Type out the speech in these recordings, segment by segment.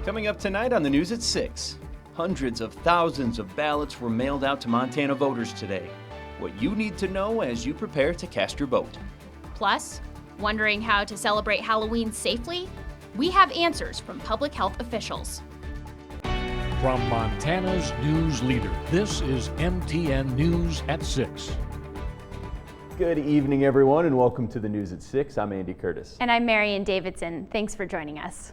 Coming up tonight on the news at 6, hundreds of thousands of ballots were mailed out to Montana voters today. What you need to know as you prepare to cast your vote. Plus, wondering how to celebrate Halloween safely? We have answers from public health officials. From Montana's news leader, this is MTN News at 6. Good evening, everyone, and welcome to the News at 6. I'm Andy Curtis. And I'm Marian Davidson. Thanks for joining us.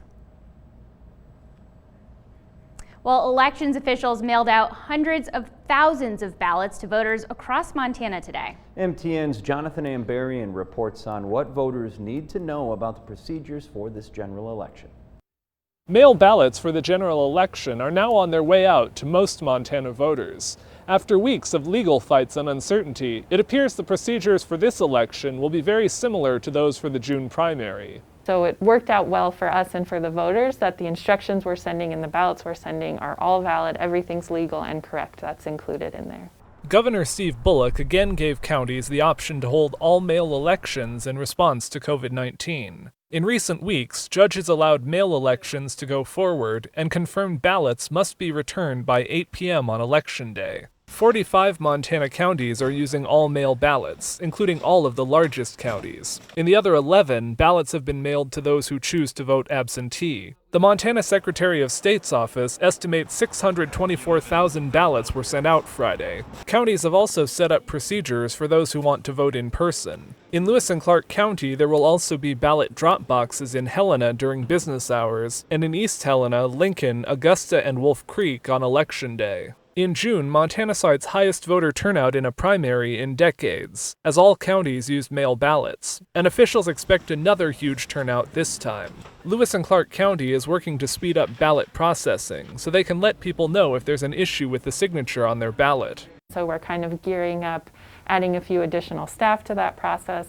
Well, elections officials mailed out hundreds of thousands of ballots to voters across Montana today. MTN's Jonathan Ambarian reports on what voters need to know about the procedures for this general election. Mail ballots for the general election are now on their way out to most Montana voters. After weeks of legal fights and uncertainty, it appears the procedures for this election will be very similar to those for the June primary. So it worked out well for us and for the voters that the instructions we're sending and the ballots we're sending are all valid, everything's legal and correct. That's included in there. Governor Steve Bullock again gave counties the option to hold all mail elections in response to COVID-19. In recent weeks, judges allowed mail elections to go forward, and confirmed ballots must be returned by 8 p.m. on Election Day. 45 Montana counties are using all-mail ballots, including all of the largest counties. In the other 11, ballots have been mailed to those who choose to vote absentee. The Montana Secretary of State's office estimates 624,000 ballots were sent out Friday. Counties have also set up procedures for those who want to vote in person. In Lewis and Clark County, there will also be ballot drop boxes in Helena during business hours, and in East Helena, Lincoln, Augusta, and Wolf Creek on Election Day. In June, Montana saw its highest voter turnout in a primary in decades, as all counties used mail ballots, and officials expect another huge turnout this time. Lewis and Clark County is working to speed up ballot processing so they can let people know if there's an issue with the signature on their ballot. So we're kind of gearing up, adding a few additional staff to that process,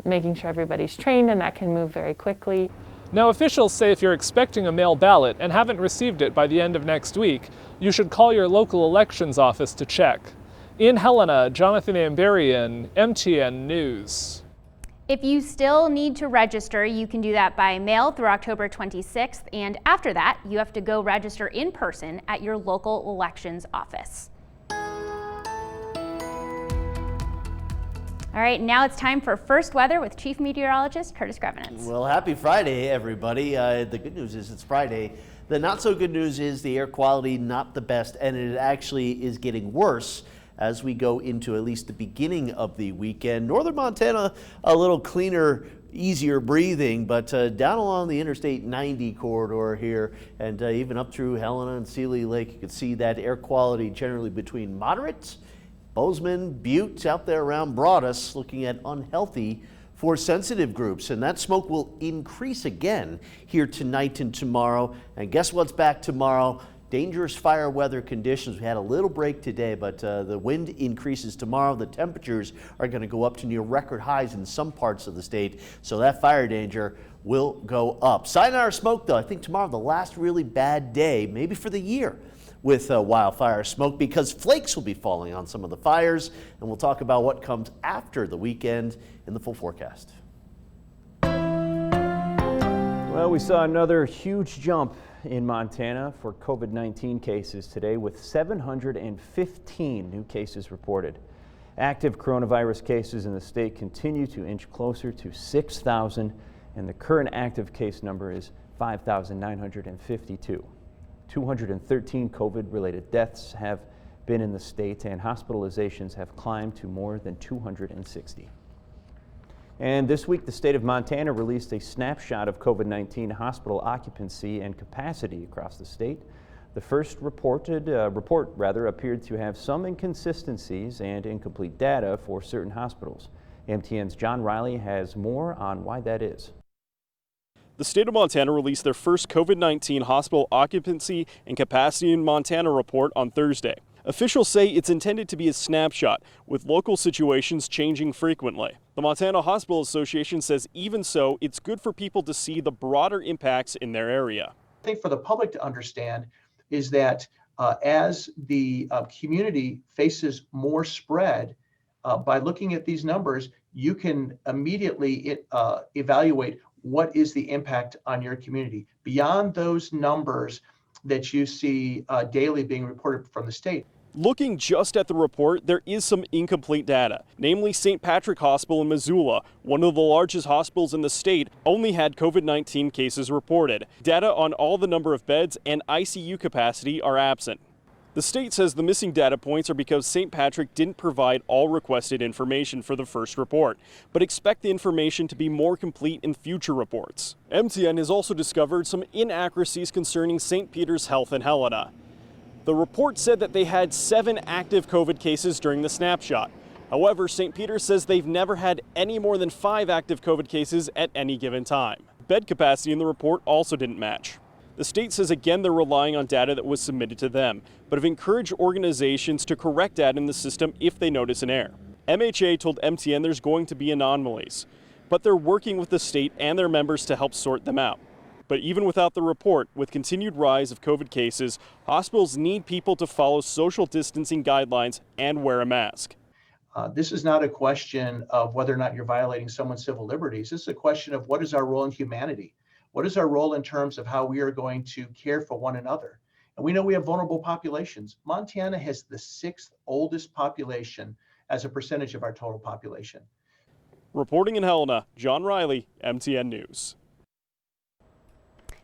making sure everybody's trained and that can move very quickly. Now, officials say if you're expecting a mail ballot and haven't received it by the end of next week, you should call your local elections office to check. In Helena, Jonathan Ambarian, MTN News. If you still need to register, you can do that by mail through October 26th, and after that, you have to go register in person at your local elections office. All right, now it's time for First Weather with Chief Meteorologist Curtis Grevenitz. Well, happy Friday, everybody. The good news is it's Friday. The not so good news is the air quality not the best, and it actually is getting worse as we go into at least the beginning of the weekend. Northern Montana, a little cleaner, easier breathing, but down along the Interstate 90 corridor here, and even up through Helena and Seeley Lake, you can see that air quality generally between moderates. Bozeman, Butte, out there around Broadus, looking at unhealthy for sensitive groups. And that smoke will increase again here tonight and tomorrow. And guess what's back tomorrow? Dangerous fire weather conditions. We had a little break today, but the wind increases tomorrow. The temperatures are going to go up to near record highs in some parts of the state. So that fire danger will go up. Sayonara smoke, though. I think tomorrow the last really bad day, maybe for the year, with wildfire smoke, because flakes will be falling on some of the fires, and we'll talk about what comes after the weekend in the full forecast. Well, we saw another huge jump in Montana for COVID-19 cases today, with 715 new cases reported. Active coronavirus cases in the state continue to inch closer to 6,000, and the current active case number is 5,952. 213 COVID-related deaths have been in the state, and hospitalizations have climbed to more than 260. And this week, the state of Montana released a snapshot of COVID-19 hospital occupancy and capacity across the state. The first report appeared to have some inconsistencies and incomplete data for certain hospitals. MTN's John Riley has more on why that is. The state of Montana released their first COVID-19 hospital occupancy and capacity in Montana report on Thursday. Officials say it's intended to be a snapshot, with local situations changing frequently. The Montana Hospital Association says even so, it's good for people to see the broader impacts in their area. I think for the public to understand is that as the community faces more spread, by looking at these numbers, you can immediately evaluate what is the impact on your community beyond those numbers that you see daily being reported from the state. Looking just at the report, there is some incomplete data. Namely, St. Patrick Hospital in Missoula, one of the largest hospitals in the state, only had COVID-19 cases reported. Data on all the number of beds and ICU capacity are absent. The state says the missing data points are because St. Patrick didn't provide all requested information for the first report, but expect the information to be more complete in future reports. MTN has also discovered some inaccuracies concerning St. Peter's Health in Helena. The report said that they had 7 active COVID cases during the snapshot. However, St. Peter's says they've never had any more than 5 active COVID cases at any given time. Bed capacity in the report also didn't match. The state says again they're relying on data that was submitted to them, but have encouraged organizations to correct data in the system if they notice an error. MHA told MTN there's going to be anomalies, but they're working with the state and their members to help sort them out. But even without the report, with continued rise of COVID cases, hospitals need people to follow social distancing guidelines and wear a mask. This is not a question of whether or not you're violating someone's civil liberties. This is a question of what is our role in humanity? What is our role in terms of how we are going to care for one another? And we know we have vulnerable populations. Montana has the 6th oldest population as a percentage of our total population. Reporting in Helena, John Riley, MTN News.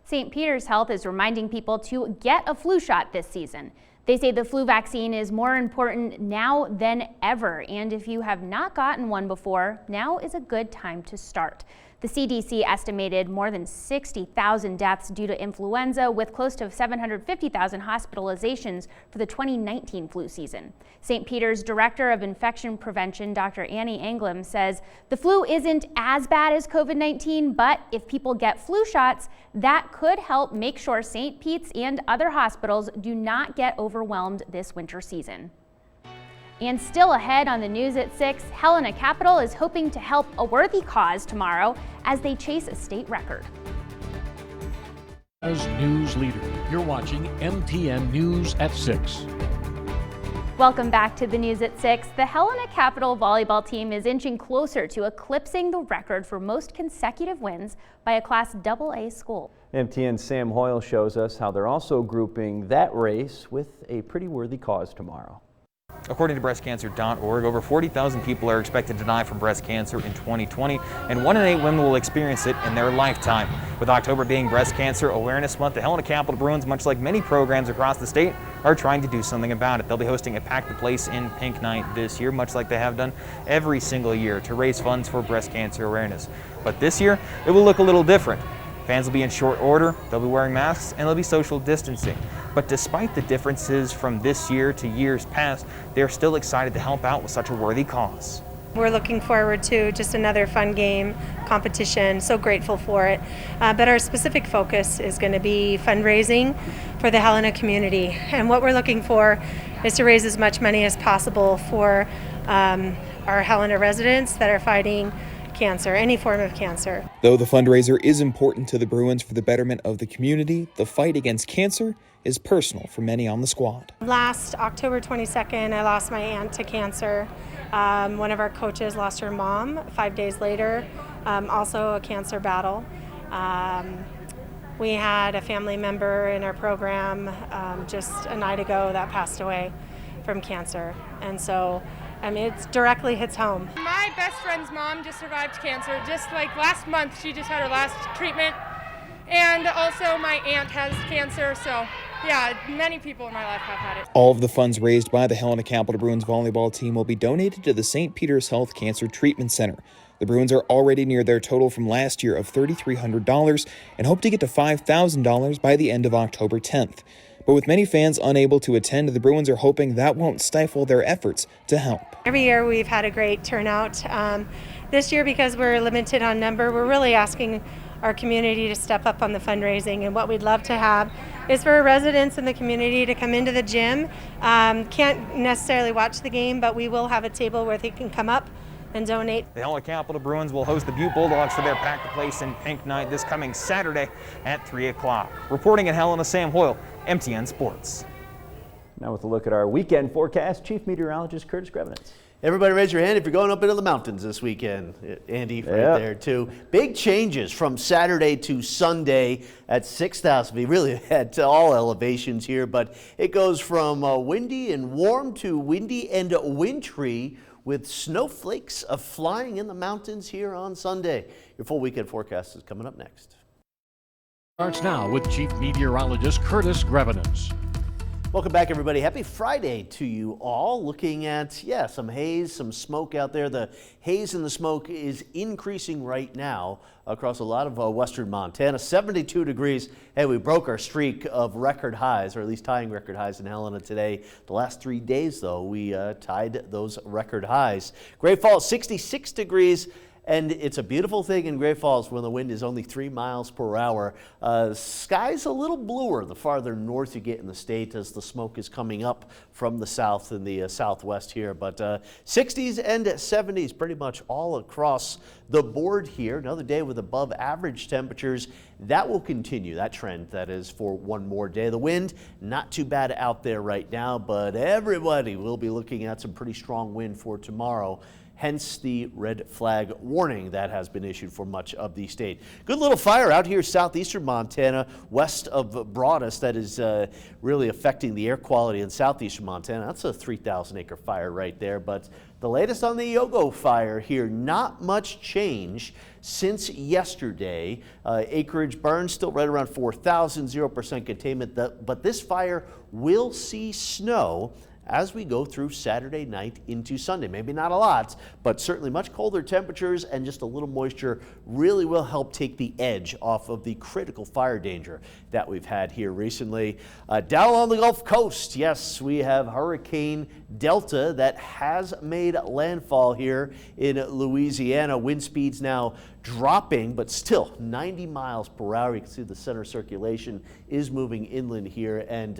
St. Peter's Health is reminding people to get a flu shot this season. They say the flu vaccine is more important now than ever, and if you have not gotten one before, now is a good time to start. The CDC estimated more than 60,000 deaths due to influenza, with close to 750,000 hospitalizations for the 2019 flu season. St. Peter's Director of Infection Prevention, Dr. Annie Anglem, says the flu isn't as bad as COVID-19, but if people get flu shots, that could help make sure St. Pete's and other hospitals do not get overwhelmed this winter season. And still ahead on the news at 6, Helena Capital is hoping to help a worthy cause tomorrow as they chase a state record. As news leader, you're watching MTN News at 6. Welcome back to the news at 6. The Helena Capital volleyball team is inching closer to eclipsing the record for most consecutive wins by a Class AA school. MTN's Sam Hoyle shows us how they're also grouping that race with a pretty worthy cause tomorrow. According to breastcancer.org, over 40,000 people are expected to die from breast cancer in 2020, and 1 in 8 women will experience it in their lifetime. With October being Breast Cancer Awareness Month, the Helena Capital Bruins, much like many programs across the state, are trying to do something about it. They'll be hosting a Pack the Place in Pink night this year, much like they have done every single year, to raise funds for breast cancer awareness. But this year, it will look a little different. Fans will be in short order, they'll be wearing masks, and there'll be social distancing. But despite the differences from this year to years past, they're still excited to help out with such a worthy cause. We're looking forward to just another fun game, competition, so grateful for it. But our specific focus is going to be fundraising for the Helena community. And what we're looking for is to raise as much money as possible for our Helena residents that are fighting cancer, any form of cancer. Though the fundraiser is important to the Bruins for the betterment of the community, the fight against cancer is personal for many on the squad. Last October 22nd, I lost my aunt to cancer. One of our coaches lost her mom 5 days later, also a cancer battle. We had a family member in our program just a night ago that passed away from cancer. And so, I mean, it directly hits home. My best friend's mom just survived cancer. Just like last month, she just had her last treatment. And also my aunt has cancer, so yeah, many people in my life have had it. All of the funds raised by the Helena Capital Bruins volleyball team will be donated to the St. Peter's Health Cancer Treatment Center. The Bruins are already near their total from last year of $3,300 and hope to get to $5,000 by the end of October 10th. But with many fans unable to attend, the Bruins are hoping that won't stifle their efforts to help. Every year we've had a great turnout. This year, because we're limited on number, we're really asking our community to step up on the fundraising. And what we'd love to have is for residents in the community to come into the gym. Can't necessarily watch the game, but we will have a table where they can come up and donate. The Helena Capital Bruins will host the Butte Bulldogs for their Pack the Place in Pink night this coming Saturday at 3 o'clock. Reporting in Helena, Sam Hoyle, MTN Sports. Now with a look at our weekend forecast, Chief Meteorologist Curtis Grevenitz. Everybody raise your hand if you're going up into the mountains this weekend. Andy, right there too. Big changes from Saturday to Sunday at 6,000 feet, really at all elevations here, but it goes from windy and warm to windy and wintry with snowflakes flying in the mountains here on Sunday. Your full weekend forecast is coming up next. Starts now with Chief Meteorologist Curtis Grevenens. Welcome back, everybody. Happy Friday to you all. Looking at, some haze, some smoke out there. The haze and the smoke is increasing right now across a lot of western Montana. 72 degrees. Hey, we broke our streak of record highs, or at least tying record highs in Helena today. The last 3 days, though, we tied those record highs. Great Falls, 66 degrees. And it's a beautiful thing in Great Falls when the wind is only 3 miles per hour. Sky's a little bluer the farther north you get in the state as the smoke is coming up from the south and the southwest here. But 60s and 70s pretty much all across the board here. Another day with above average temperatures. That will continue, that trend, that is, for one more day. The wind, not too bad out there right now, but everybody will be looking at some pretty strong wind for tomorrow. Hence the red flag warning that has been issued for much of the state. Good little fire out here southeastern Montana, west of Broadus, that is really affecting the air quality in southeastern Montana. That's a 3,000 acre fire right there. But the latest on the Yogo fire here, not much change since yesterday. Acreage burned still right around 4,000, 0% containment. But this fire will see snow as we go through Saturday night into Sunday. Maybe not a lot, but certainly much colder temperatures and just a little moisture really will help take the edge off of the critical fire danger that we've had here recently. Down on the Gulf Coast, yes, we have Hurricane Delta that has made landfall here in Louisiana. Wind speeds now dropping, but still 90 miles per hour. You can see the center circulation is moving inland here, and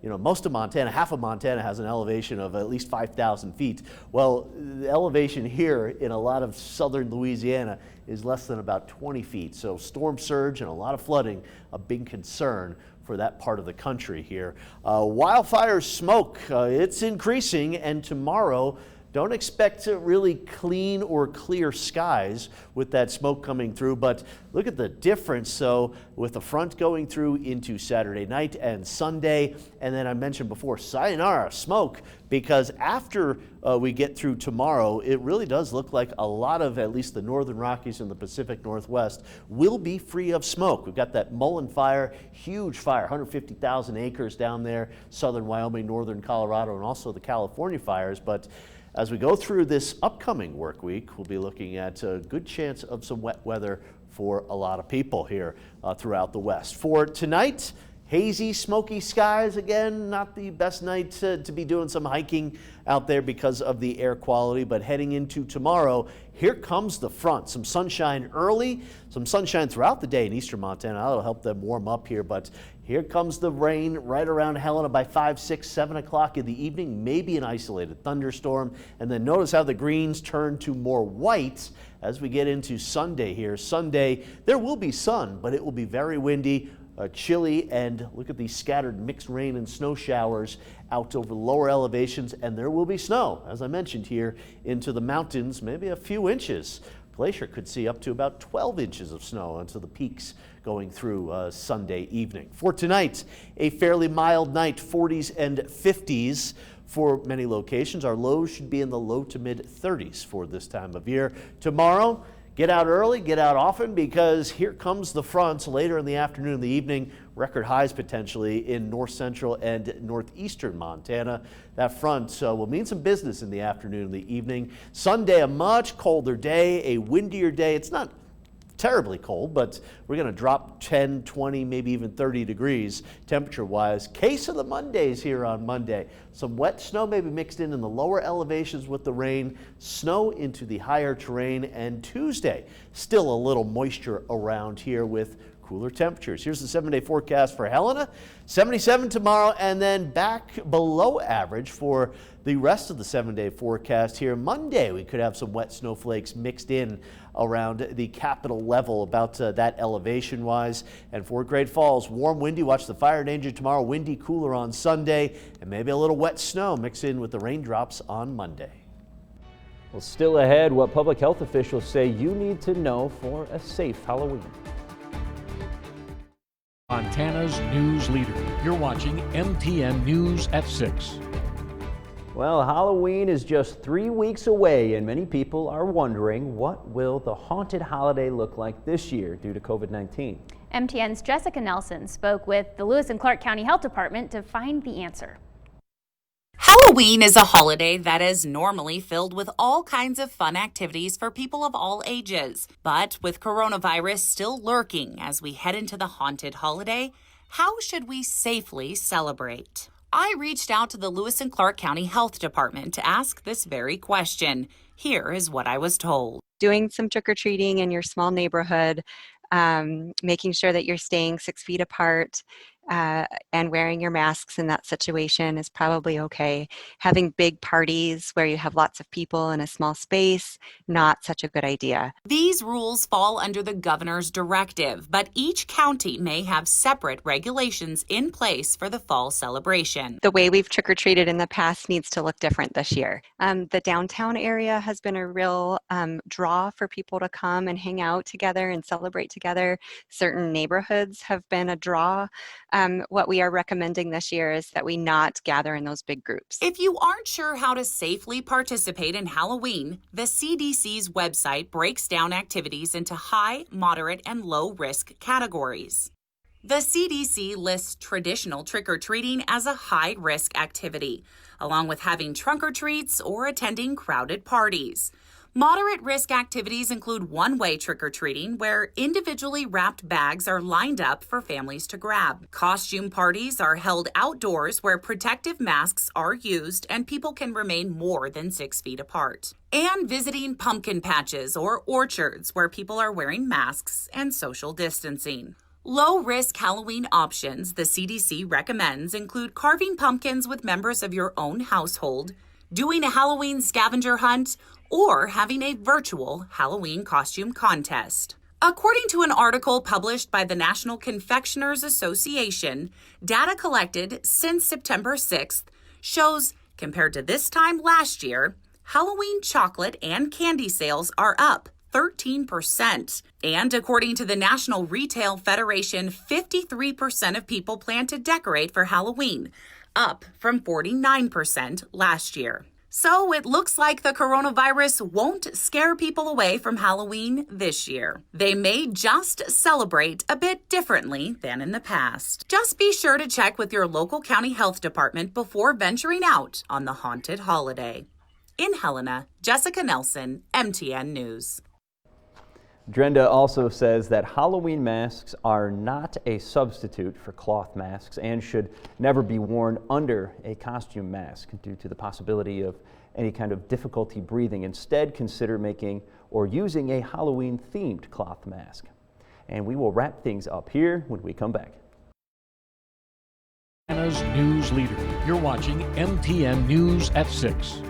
most of Montana, half of Montana has an elevation of at least 5,000 feet. Well, the elevation here in a lot of southern Louisiana is less than about 20 feet. So storm surge and a lot of flooding, a big concern for that part of the country here. Wildfire smoke, it's increasing, and tomorrow, don't expect really clean or clear skies with that smoke coming through, but look at the difference. So with the front going through into Saturday night and Sunday, and then I mentioned before, sayonara smoke, because after we get through tomorrow, it really does look like a lot of at least the northern Rockies and the Pacific Northwest will be free of smoke. We've got that Mullen fire, huge fire, 150,000 acres down there, southern Wyoming, northern Colorado, and also the California fires. But as we go through this upcoming work week, we'll be looking at a good chance of some wet weather for a lot of people here throughout the West. For tonight, hazy, smoky skies. Again, not the best night to be doing some hiking out there because of the air quality, but heading into tomorrow, here comes the front. Some sunshine early, some sunshine throughout the day in eastern Montana. That'll help them warm up here, but here comes the rain right around Helena by 5, 6, 7 o'clock in the evening, maybe an isolated thunderstorm. And then notice how the greens turn to more white as we get into Sunday here. Sunday, there will be sun, but it will be very windy, chilly, and look at these scattered mixed rain and snow showers out over the lower elevations, and there will be snow, as I mentioned, here into the mountains, maybe a few inches. Glacier could see up to about 12 inches of snow onto the peaks going through Sunday evening. For tonight, a fairly mild night, 40s and 50s for many locations. Our lows should be in the low to mid 30s for this time of year. Tomorrow, get out early, get out often, because here comes the fronts later in the afternoon and the evening. Record highs potentially in north central and northeastern Montana. That front will mean some business in the afternoon and the evening. Sunday, a much colder day, a windier day. It's not terribly cold, but we're going to drop 10, 20, maybe even 30 degrees temperature-wise. Case of the Mondays here on Monday. Some wet snow maybe mixed in the lower elevations with the rain, snow into the higher terrain, and Tuesday, still a little moisture around here with cooler temperatures. Here's the 7-day forecast for Helena. 77 tomorrow, and then back below average for the rest of the 7-day forecast here. Monday, we could have some wet snowflakes mixed in around the capital level, about that elevation-wise. And for Great Falls, warm, windy. Watch the fire danger tomorrow. Windy, cooler on Sunday, and maybe a little wet snow mixed in with the raindrops on Monday. Well, still ahead, what public health officials say you need to know for a safe Halloween. Montana's news leader. You're watching MTN News at 6. Well, Halloween is just 3 weeks away, and many people are wondering, what will the haunted holiday look like this year due to COVID-19? MTN's Jessica Nelson spoke with the Lewis and Clark County Health Department to find the answer. Halloween is a holiday that is normally filled with all kinds of fun activities for people of all ages. But with coronavirus still lurking as we head into the haunted holiday, how should we safely celebrate? I reached out to the Lewis and Clark County Health Department to ask this very question. Here is what I was told. Doing some trick-or-treating in your small neighborhood, making sure that you're staying 6 feet apart, and wearing your masks in that situation is probably okay. Having big parties where you have lots of people in a small space, not such a good idea. These rules fall under the governor's directive, but each county may have separate regulations in place for the fall celebration. The way we've trick-or-treated in the past needs to look different this year. The downtown area has been a real draw for people to come and hang out together and celebrate together. Certain neighborhoods have been a draw. What we are recommending this year is that we not gather in those big groups. If you aren't sure how to safely participate in Halloween, the CDC's website breaks down activities into high, moderate, and low risk categories. The CDC lists traditional trick-or-treating as a high-risk activity, along with having trunk-or-treats or attending crowded parties. Moderate risk activities include one-way trick-or-treating, where individually wrapped bags are lined up for families to grab. Costume parties are held outdoors where protective masks are used and people can remain more than 6 feet apart. And visiting pumpkin patches or orchards where people are wearing masks and social distancing. Low-risk Halloween options the CDC recommends include carving pumpkins with members of your own household, doing a Halloween scavenger hunt, or having a virtual Halloween costume contest. According to an article published by the National Confectioners Association, data collected since September 6th shows, compared to this time last year, Halloween chocolate and candy sales are up 13%. And according to the National Retail Federation, 53% of people plan to decorate for Halloween, up from 49% last year. So it looks like the coronavirus won't scare people away from Halloween this year. They may just celebrate a bit differently than in the past. Just be sure to check with your local county health department before venturing out on the haunted holiday. In Helena, Jessica Nelson, MTN News. Drenda also says that Halloween masks are not a substitute for cloth masks and should never be worn under a costume mask due to the possibility of any kind of difficulty breathing. Instead, consider making or using a Halloween-themed cloth mask. And we will wrap things up here when we come back. Montana's news leader. You're watching MTN News at 6.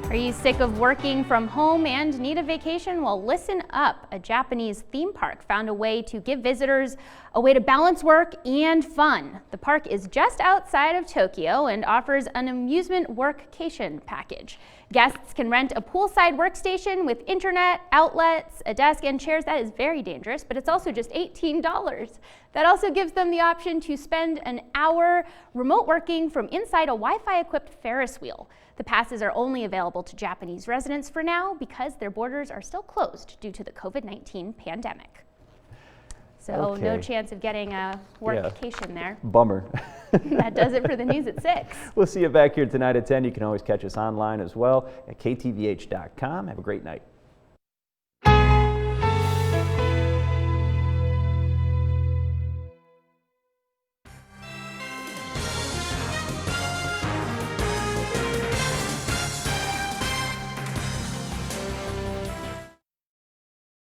Are you sick of working from home and need a vacation? Well, listen up. A Japanese theme park found a way to give visitors a way to balance work and fun. The park is just outside of Tokyo and offers an amusement workcation package. Guests can rent a poolside workstation with internet, outlets, a desk, and chairs. That is very dangerous, but it's also just $18. That also gives them the option to spend an hour remote working from inside a Wi-Fi equipped Ferris wheel. The passes are only available to Japanese residents for now because their borders are still closed due to the COVID-19 pandemic. So no chance of getting a workcation there. Bummer. That does it for the news at 6. We'll see you back here tonight at 10. You can always catch us online as well at ktvh.com. Have a great night.